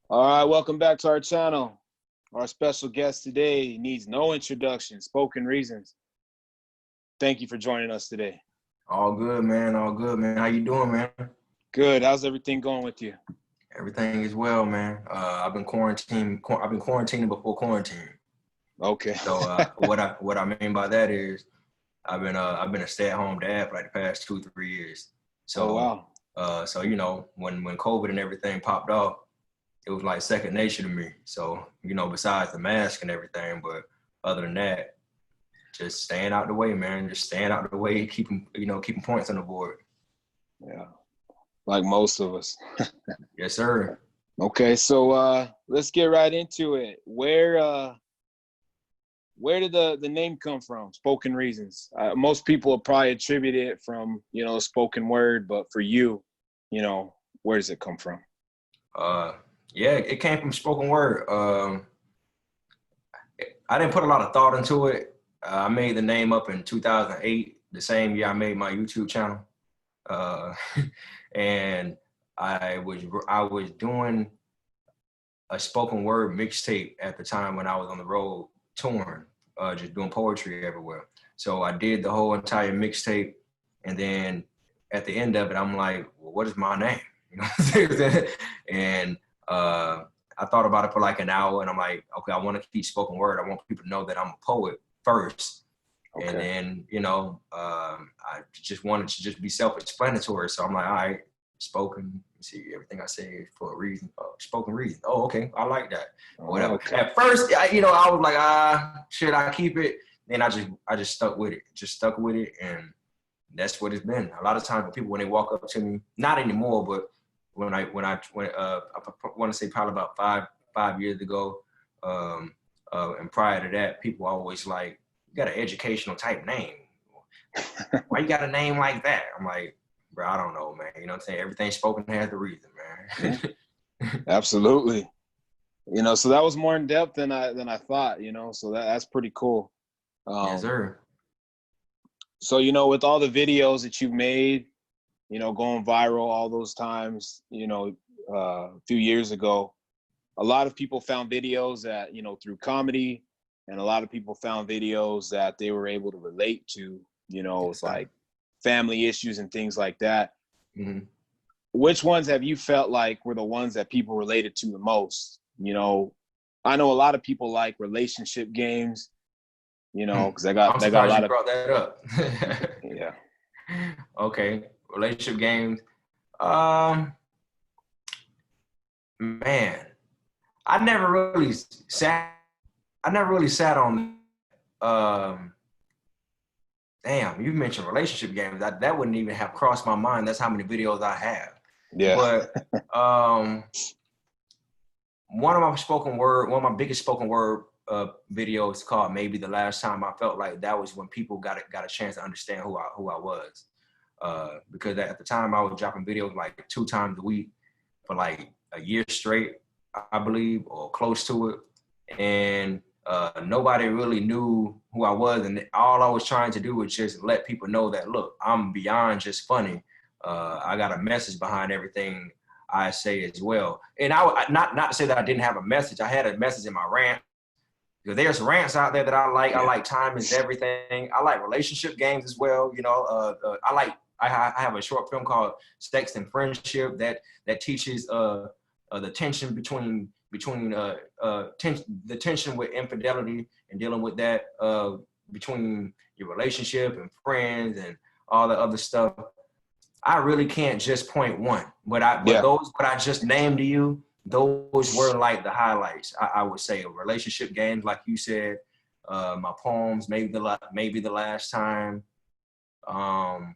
All right, welcome back to our channel. Our special guest today needs no introduction, Spoken Reasons. Thank you for joining us today. All good, man. All good, man. How you doing, man? Good. How's everything going with you? Everything is well, man. I've been quarantined. I've been quarantining before quarantine. Okay. So what I mean by that is I've been a stay-at-home dad for like the past 2-3 years. Oh, So wow. so when COVID and everything popped off, it was like second nature to me. So besides the mask and everything, but other than that, just staying out the way, man. Just staying out the way, keeping points on the board. Yeah, like most of us. Yes, sir. Okay, so let's get right into it. Where did the name come from? Spoken Reasons. Most people will probably attribute it from spoken word, but for you, where does it come from? Yeah, it came from spoken word. I didn't put a lot of thought into it. I made the name up in 2008, the same year I made my YouTube channel, uh, and I was doing a spoken word mixtape at the time when I was on the road touring, just doing poetry everywhere. So I did the whole entire mixtape, and then at the end of it, I'm like, well, what is my name? You know what I'm saying? And uh, I thought about it for like an hour, and I'm like, okay, I want to keep spoken word. I want people to know that I'm a poet first, and Okay. then I just wanted to just be self-explanatory. So I'm like, all right, spoken. See, everything I say is for a reason. Spoken reason. Oh, okay, I like that. Oh, Whatever. okay. At first, I was like, should I keep it? Then I just stuck with it. Just stuck with it, and that's what it's been. A lot of times, when they walk up to me, not anymore, but I want to say probably about five years ago, and prior to that, people always like, you got an educational type name. Why you got a name like that? I'm like, bro, I don't know, man. You know what I'm saying? Everything spoken has a reason, man. Absolutely. So that was more in depth than I thought. So that's pretty cool. Yes, Um, sir. so with all the videos that you've made, going viral all those times, a few years ago, a lot of people found videos that through comedy, and a lot of people found videos that they were able to relate to. Yes, It's sir. like family issues and things like that. Mm-hmm. Which ones have you felt like were the ones that people related to the most? I know a lot of people like relationship games, because I'm they got a surprised lot you of, brought that up. yeah. Okay, relationship games. Um, Man, I never really sat. I never really sat on. Um, Damn, you mentioned relationship games. That wouldn't even have crossed my mind. That's how many videos I have. Yeah. But one of my biggest spoken word videos called "Maybe the Last Time." I felt like that was when people got a chance to understand who I was. Because at the time I was dropping videos like 2 times a week for like a year straight, I believe, or close to it. And nobody really knew who I was. And all I was trying to do was just let people know that, look, I'm beyond just funny. I got a message behind everything I say as well. And not to say that I didn't have a message. I had a message in my rant. Because there's rants out there that I like. I Yeah. like Time is Everything. I like relationship games as well. I have a short film called Sex and Friendship that teaches the tension the tension with infidelity and dealing with that between your relationship and friends and all the other stuff. I really can't just point one, but Yeah. those what I just named to you, those were like the highlights. I would say relationship games, like you said, my poems, maybe the last time. Um,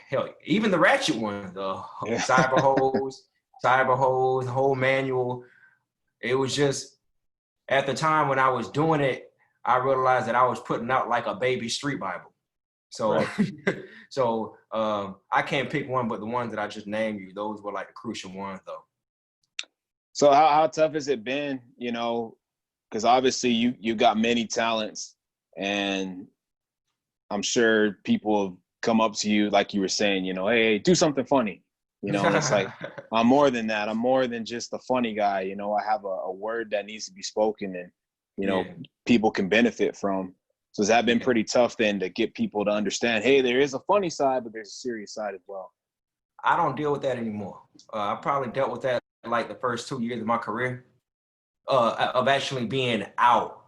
Hell, even the ratchet ones, the Yeah. cyber hose, whole manual. It was just at the time when I was doing it, I realized that I was putting out like a baby street Bible. So, Right. I can't pick one, but the ones that I just named you, those were like the crucial ones, though. So how tough has it been, because obviously you got many talents, and I'm sure people have come up to you, like you were saying, hey, do something funny. you know, and it's like, I'm more than that. I'm more than just a funny guy. You know, I have a word that needs to be spoken and, you know, Yeah. people can benefit from. So has that been Yeah. pretty tough then to get people to understand, hey, there is a funny side, but there's a serious side as well? I don't deal with that anymore. I probably dealt with that like the first 2 years of my career, of actually being out.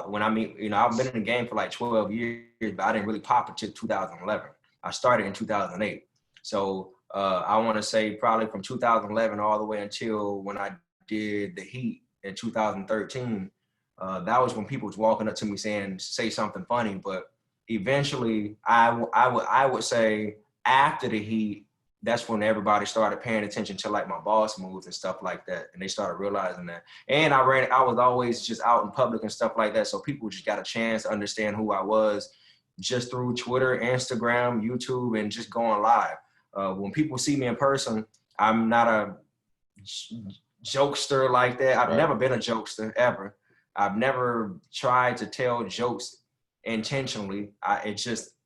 When I mean, you know, I've been in the game for like 12 years, but I didn't really pop until 2011. I started in 2008. So I want to say probably from 2011 all the way until when I did the Heat in 2013. That was when people was walking up to me saying, say something funny. But eventually I would say after the Heat, that's when everybody started paying attention to like my boss moves and stuff like that. And they started realizing that. And I was always just out in public and stuff like that. So people just got a chance to understand who I was just through Twitter, Instagram, YouTube, and just going live. When people see me in person, I'm not a jokester like that. I've Right. never been a jokester ever. I've never tried to tell jokes intentionally. I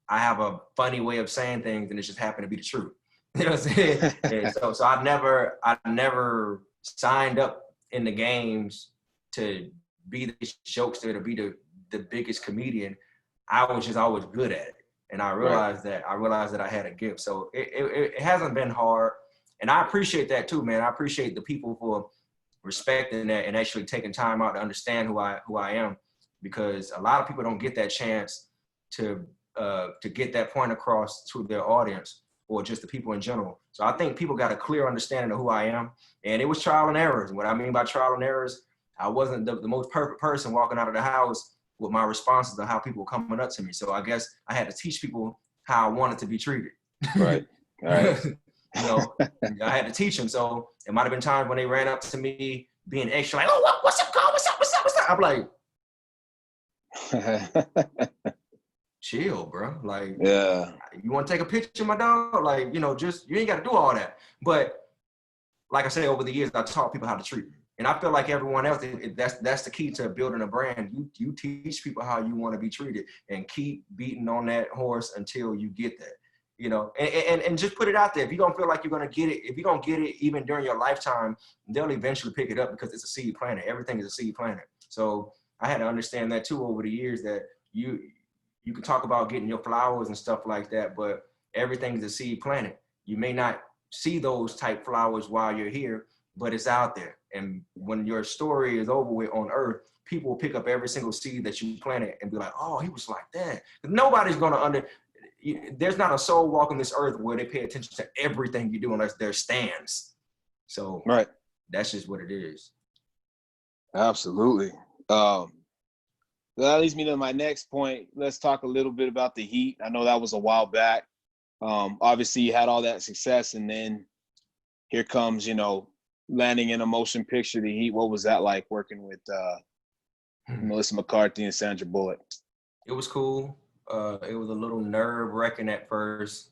have a funny way of saying things, and it just happened to be the truth. You know what I'm saying? And so I never signed up in the games to be the jokester, to be the biggest comedian. I was just always good at it. And I realized that I had a gift. So it hasn't been hard. And I appreciate that too, man. I appreciate the people for respecting that and actually taking time out to understand who I am, because a lot of people don't get that chance to get that point across to their audience or just the people in general. So I think people got a clear understanding of who I am, and it was trial and errors. What I mean by trial and errors, I wasn't the most perfect person walking out of the house with my responses to how people were coming up to me. So I guess I had to teach people how I wanted to be treated. Right. Right. You know, I had to teach them. So it might have been times when they ran up to me being extra, like, "Oh, what's up, Carl? What's up? What's up? What's up?" I'm like, chill, bro. Like, Yeah. you want to take a picture, my dog? Like, you know, just, you ain't got to do all that. But like I said, over the years, I taught people how to treat me. And I feel like everyone else, that's the key to building a brand. You teach people how you want to be treated, and keep beating on that horse until you get that. You know, and just put it out there. If you don't feel like you're going to get it, if you don't get it even during your lifetime, they'll eventually pick it up, because it's a seed planet. Everything is a seed planet. So I had to understand that too over the years, that you can talk about getting your flowers and stuff like that, but everything is a seed planet. You may not see those type flowers while you're here, but it's out there. And when your story is over with on Earth, people will pick up every single seed that you planted and be like, "Oh, he was like that." Nobody's going to there's not a soul walking this earth where they pay attention to everything you do unless they're stands. So Right. that's just what it is. Absolutely. That leads me to my next point. Let's talk a little bit about the Heat. I know that was a while back. Obviously, you had all that success, and then here comes, you know, landing in a motion picture, The Heat. What was that like working with Melissa McCarthy and Sandra Bullock? It was cool. It was a little nerve-wracking at first.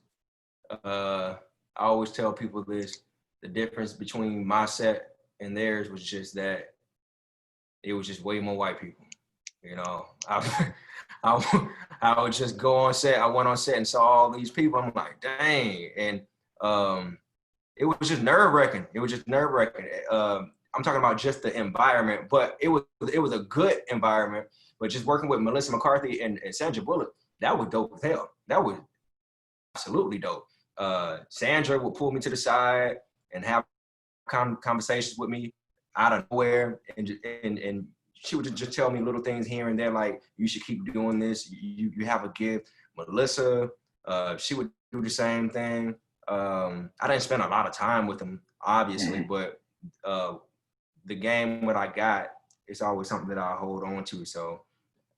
I always tell people this: the difference between my set and theirs was just that it was just way more white people. You know, I would just go on set. I went on set and saw all these people. I'm like, dang. And it was just nerve-wracking. It was just nerve-wracking. I'm talking about just the environment, but it was a good environment. But just working with Melissa McCarthy and Sandra Bullock, that was dope as hell. That was absolutely dope. Sandra would pull me to the side and have conversations with me out of nowhere, and she would just tell me little things here and there, like, you should keep doing this. You have a gift. Melissa, she would do the same thing. I didn't spend a lot of time with them, obviously, but the game that I got, it's always something that I hold on to. So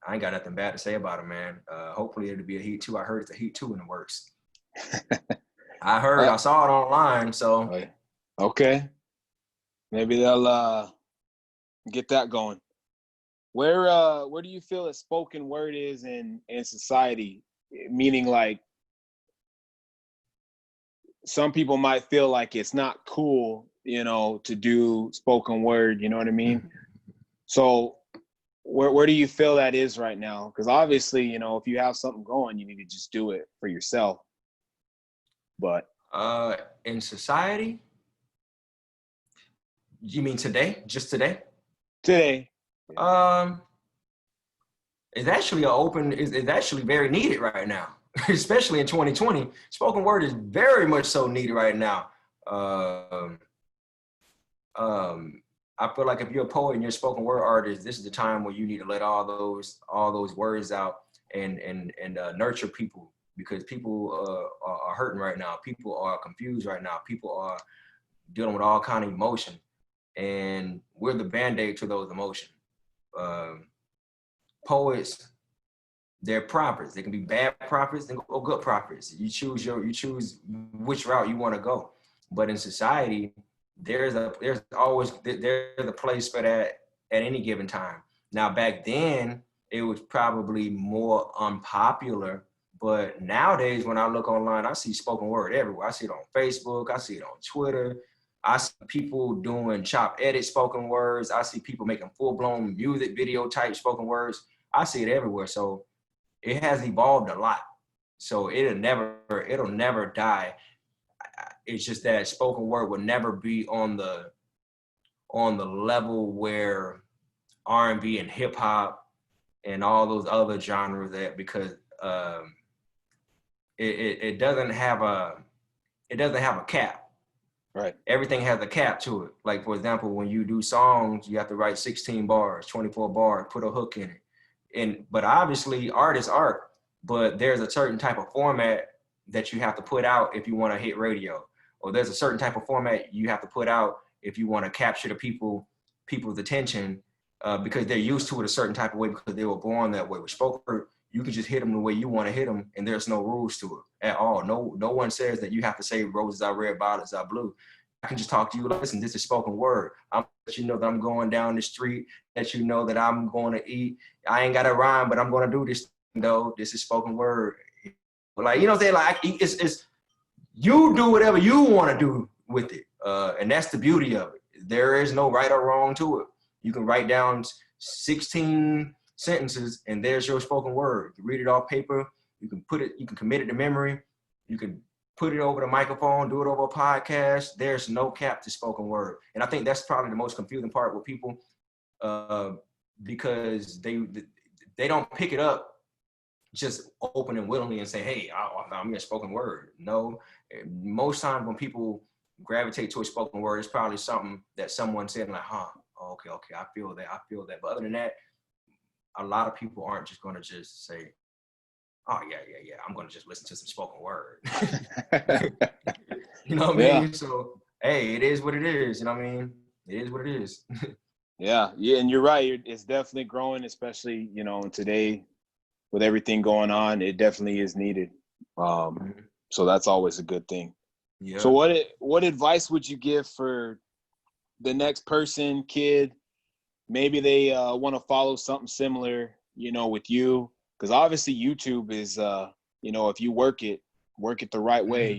I ain't got nothing bad to say about it, man. Hopefully it'll be a Heat 2. I heard it's a Heat 2 in the works. I saw it online, so. Okay. Maybe they'll get that going. Where do you feel that spoken word is in society? Meaning, like, some people might feel like it's not cool, you know, to do spoken word, you know what I mean? So where do you feel that is right now? Because obviously, you know, if you have something going, you need to just do it for yourself. But In society, you mean today? Just today? Today. It's actually it's actually very needed right now, especially in 2020. Spoken word is very much so needed right now. I feel like if you're a poet and you're a spoken word artist, this is the time where you need to let all those words out and nurture people, because people are hurting right now. People are confused right now. People are dealing with all kind of emotion, and we're the Band-Aid to those emotions. Poets, they're prophets. They can be bad prophets or good prophets. You choose which route you want to go. But in society, there's always a place for that at any given time. Now, back then, it was probably more unpopular. But nowadays, when I look online, I see spoken word everywhere. I see it on Facebook. I see it on Twitter. I see people doing chop edit spoken words. I see people making full-blown music video type spoken words. I see it everywhere. So it has evolved a lot. So it'll never die. It's just that spoken word will never be on the level where R&B and hip hop and all those other genres that, because it doesn't have a cap. Right. Everything has a cap to it. Like, for example, when you do songs, you have to write 16 bars, 24 bars, put a hook in it. But obviously art is art, but there's a certain type of format that you have to put out if you want to hit radio, or there's a certain type of format you have to put out if you want to capture the people's attention, because they're used to it a certain type of way because they were born that way. With spoken word, you can just hit them the way you want to hit them, and there's no rules to it at all. No one says that you have to say roses are red, violets are blue. I can just talk to you. Listen, this is spoken word. I'm let you know that I'm going down the street, let you know that I'm going to eat. I ain't got a rhyme, but I'm going to do this though. This is spoken word. Like, you know what I'm saying? Like, it's you do whatever you want to do with it. And that's the beauty of it. There is no right or wrong to it. You can write down 16 sentences and there's your spoken word. You read it off paper. You can commit it to memory. You can put it over the microphone, do it over a podcast. There's no cap to spoken word. And I think that's probably the most confusing part with people, because they don't pick it up just open and willingly and say, hey, I'm in spoken word. No, most times when people gravitate to a spoken word, it's probably something that someone said like, okay, I feel that. But other than that, a lot of people aren't just going to just say, oh, yeah, I'm going to just listen to some spoken word. You know what I mean? So, hey, it is what it is. You know what I mean? It is what it is. Yeah, and you're right. It's definitely growing, especially, today with everything going on. It definitely is needed. So that's always a good thing. Yeah. So what advice would you give for the next person, kid? Maybe they want to follow something similar, with you. Because obviously YouTube is, if you work it the right way,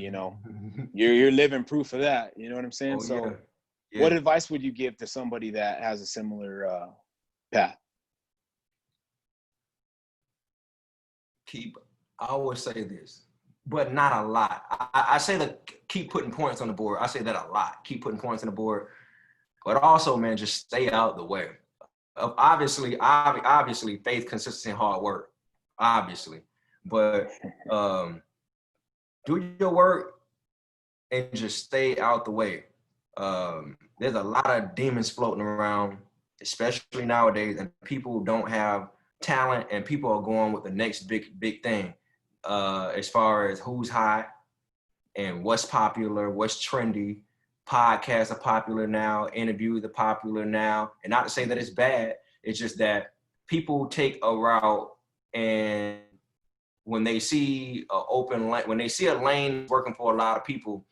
you're living proof of that. You know what I'm saying? Yeah. What advice would you give to somebody that has a similar path? I always say this, but not a lot. I say that keep putting points on the board. I say that a lot. Keep putting points on the board. But also, man, just stay out the way. Obviously, faith, consistency, and hard work. Obviously. But do your work and just stay out the way. There's a lot of demons floating around, especially nowadays, and people don't have talent, and people are going with the next big thing, as far as who's hot and what's popular, what's trendy. Podcasts are popular now, interviews are popular now, and not to say that it's bad, it's just that people take a route, and when they see a lane working for a lot of people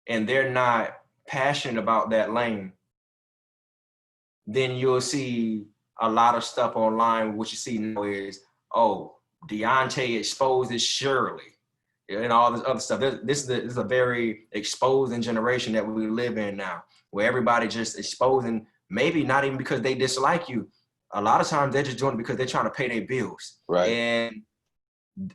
and they're not passionate about that lane, then you'll see a lot of stuff online. What you see now is, Deontay exposes Shirley and all this other stuff. This is a very exposing generation that we live in now, where everybody just exposing, maybe not even because they dislike you. A lot of times they're just doing it because they're trying to pay their bills. Right. And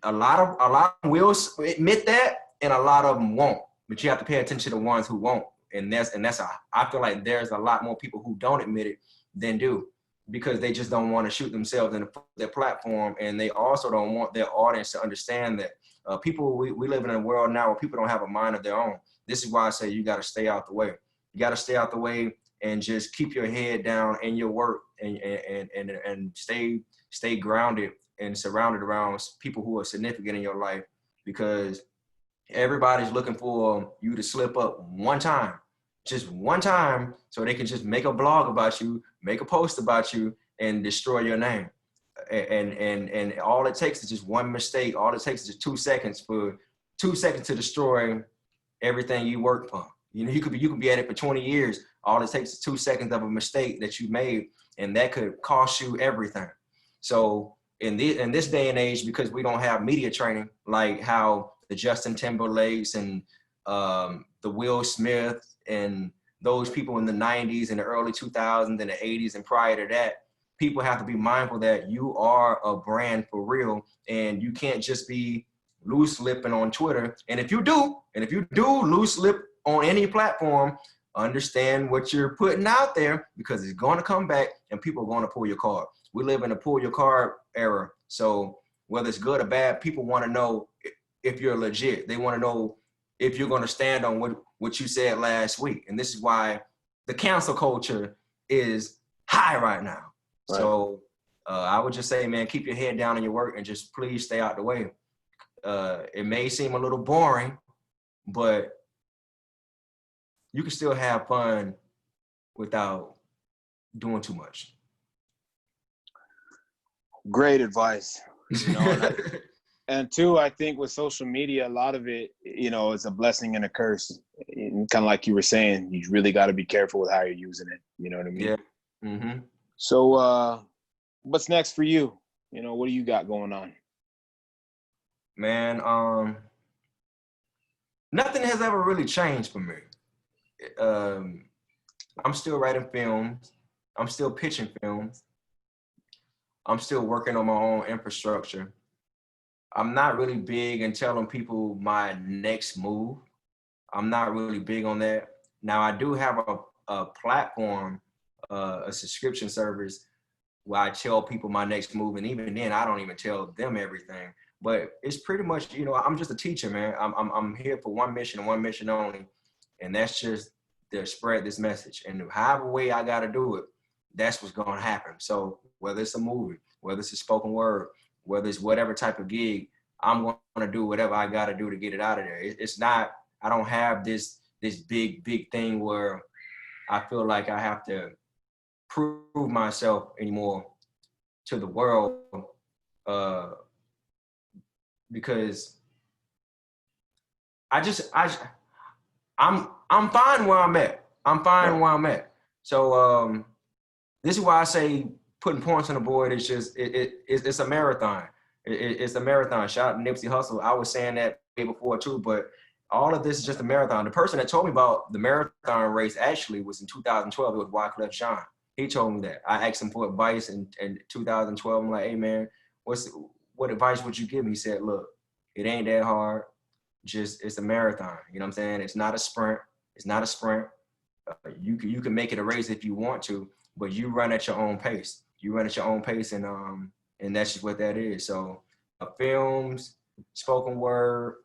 a lot of them will admit that, and a lot of them won't. but you have to pay attention to the ones who won't. I feel like there's a lot more people who don't admit it than do, because they just don't want to shoot themselves in their platform. And they also don't want their audience to understand that we live in a world now where people don't have a mind of their own. This is why I say you got to stay out the way. You got to stay out the way and just keep your head down in your work, and stay grounded and surrounded around people who are significant in your life, because everybody's looking for you to slip up one time, just one time, so they can just make a blog about you, make a post about you, and destroy your name. And all it takes is just one mistake. All it takes is just 2 seconds to destroy everything you worked for. You know, you could be at it for 20 years. All it takes is 2 seconds of a mistake that you made, and that could cost you everything. So in this day and age, because we don't have media training, like how the Justin Timberlakes and the Will Smith and those people in the 90s and the early 2000s and the 80s and prior to that, people have to be mindful that you are a brand for real, and you can't just be loose lipping on Twitter. And if you do loose lip on any platform, understand what you're putting out there, because it's going to come back and people are going to pull your card. We live in a pull your card era. So whether it's good or bad, people want to know if you're legit. They want to know if you're going to stand on what you said last week. And this is why the cancel culture is high right now. Right. So I would just say, man, keep your head down in your work and just please stay out the way. It may seem a little boring, but you can still have fun without doing too much. Great advice. You know, and two, I think with social media, a lot of it, you know, it's a blessing and a curse. Kind of like you were saying, you really got to be careful with how you're using it. You know what I mean? Yeah. Mm-hmm. So what's next for you? You know, what do you got going on? Man, nothing has ever really changed for me. I'm still writing films. I'm still pitching films. I'm still working on my own infrastructure. I'm not really big in telling people my next move. I'm not really big on that. Now, I do have a platform, a subscription service where I tell people my next move. And even then, I don't even tell them everything. But it's pretty much, you know, I'm just a teacher, man. I'm here for one mission and one mission only. And that's just to spread this message. And however way I got to do it, that's what's going to happen. So whether it's a movie, whether it's a spoken word, whether it's whatever type of gig, I'm going to do whatever I got to do to get it out of there. It's not, I don't have this big thing where I feel like I have to prove myself anymore to the world, because I'm fine where I'm at. I'm fine where I'm at. So this is why I say putting points on the board is just it's a marathon. It's a marathon. Shout out to Nipsey Hussle. I was saying that way before too, but all of this is just a marathon. The person that told me about the marathon race actually was in 2012. It was Wyclef Jean. He told me that. I asked him for advice in 2012. I'm like, hey man, what advice would you give me? He said, look, it ain't that hard. Just it's a marathon. You know what I'm saying? It's not a sprint. It's not a sprint. You can make it a race if you want to, but you run at your own pace. You run at your own pace, and that's just what that is. So films, spoken word,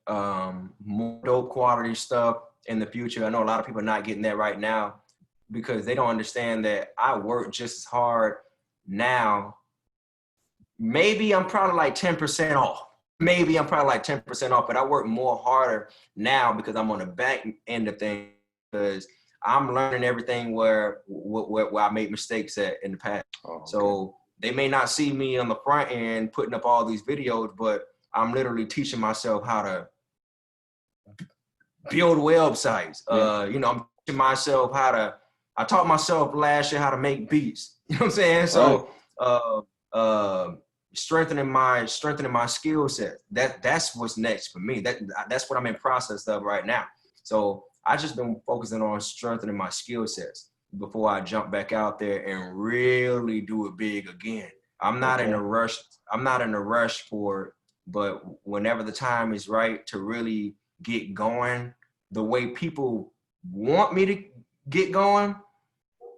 more dope quality stuff in the future. I know a lot of people are not getting that right now because they don't understand that I work just as hard now. Maybe I'm probably like 10% off. Maybe I'm probably like 10% off, but I work more harder now because I'm on the back end of things, because I'm learning everything where I made mistakes at in the past. Oh, okay. So they may not see me on the front end putting up all these videos, but I'm literally teaching myself how to build websites. Yeah. You know, I'm teaching myself I taught myself last year how to make beats. You know what I'm saying? So, strengthening my skill set. That's what's next for me. That's what I'm in process of right now. So I just been focusing on strengthening my skill sets before I jump back out there and really do it big again. I'm not in a rush. I'm not in a rush for it, but whenever the time is right to really get going the way people want me to get going,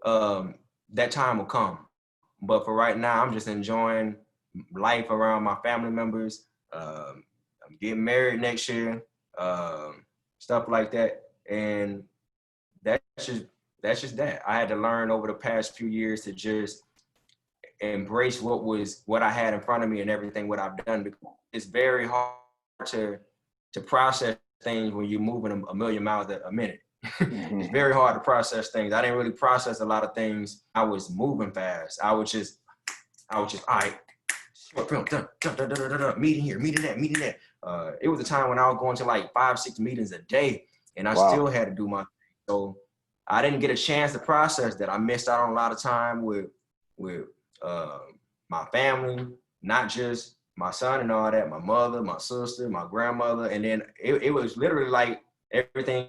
that time will come. But for right now, I'm just enjoying life around my family members. I'm getting married next year, stuff like that. And that's just that. I had to learn over the past few years to just embrace what I had in front of me and everything what I've done. Because it's very hard to process things when you're moving a million miles a minute. It's very hard to process things. I didn't really process a lot of things. I was moving fast. I was just, all right, short film, meeting here, meeting that. It was a time when I was going to like 5-6 meetings a day, and I still had to do my thing. So I didn't get a chance to process that. I missed out on a lot of time with my family, not just my son and all that, my mother, my sister, my grandmother. And then it was literally like everything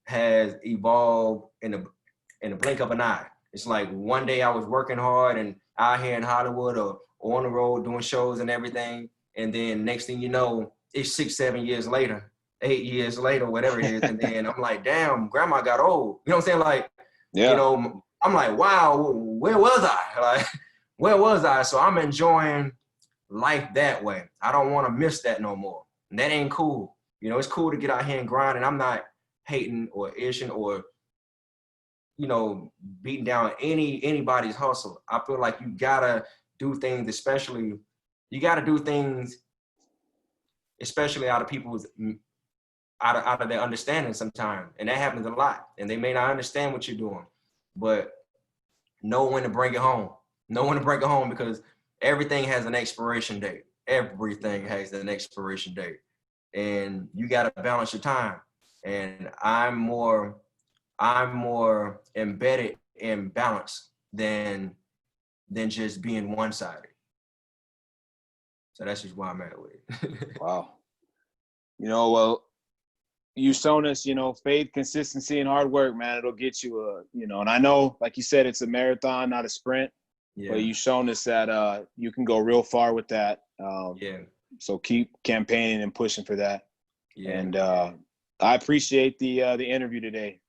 has evolved in the blink of an eye. It's like one day I was working hard and out here in Hollywood or on the road doing shows and everything. And then next thing you know, it's 6-7 years later, 8 years later, whatever it is. And then I'm like, damn, grandma got old. You know what I'm saying? Like, you know, I'm like, wow, where was I? Like, where was I? So I'm enjoying life that way. I don't want to miss that no more. And that ain't cool. You know, it's cool to get out here and grind, and I'm not hating or ishing or, you know, beating down anybody's hustle. I feel like you gotta do things, especially out of people's out of their understanding sometimes. And that happens a lot. And they may not understand what you're doing, but know when to bring it home. Know when to bring it home, because everything has an expiration date. Everything has an expiration date. And you got to balance your time. And I'm more embedded in balance than just being one-sided. So that's just where I'm at with it. Wow. You know, well, you've shown us, you know, faith, consistency, and hard work, man. It'll get you you know, and I know, like you said, it's a marathon, not a sprint. Yeah. But you've shown us that you can go real far with that. So keep campaigning and pushing for that. Yeah. And I appreciate the interview today.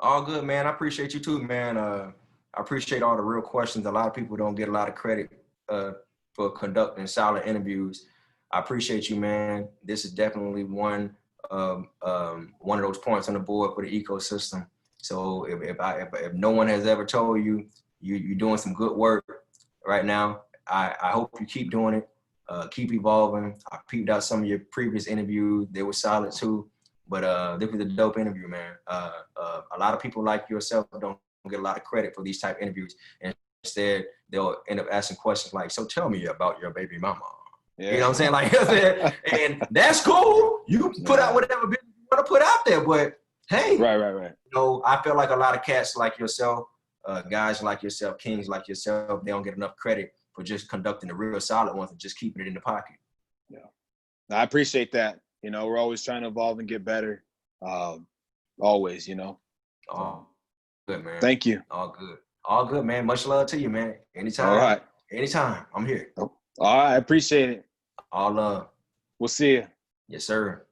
All good, man. I appreciate you too, man. I appreciate all the real questions. A lot of people don't get a lot of credit for conducting solid interviews. I appreciate you, man. This is definitely one of those points on the board for the ecosystem. So if no one has ever told you, you're doing some good work right now, I hope you keep doing it. Keep evolving. I peeped out some of your previous interviews. They were solid too. But this was a dope interview, man. A lot of people like yourself don't get a lot of credit for these type of interviews. And instead, they'll end up asking questions like, so tell me about your baby mama. Yeah. You know what I'm saying? Like, and that's cool. You can put out whatever business you want to put out there. But hey, right. You know, I feel like a lot of cats like yourself, guys like yourself, kings like yourself, they don't get enough credit for just conducting the real solid ones and just keeping it in the pocket. Yeah, I appreciate that. You know, we're always trying to evolve and get better. Always, you know. Oh, good, man. Thank you. All good, man. Much love to you, man. Anytime. All right. Anytime. I'm here. All right. I appreciate it. All love. We'll see you. Yes, sir.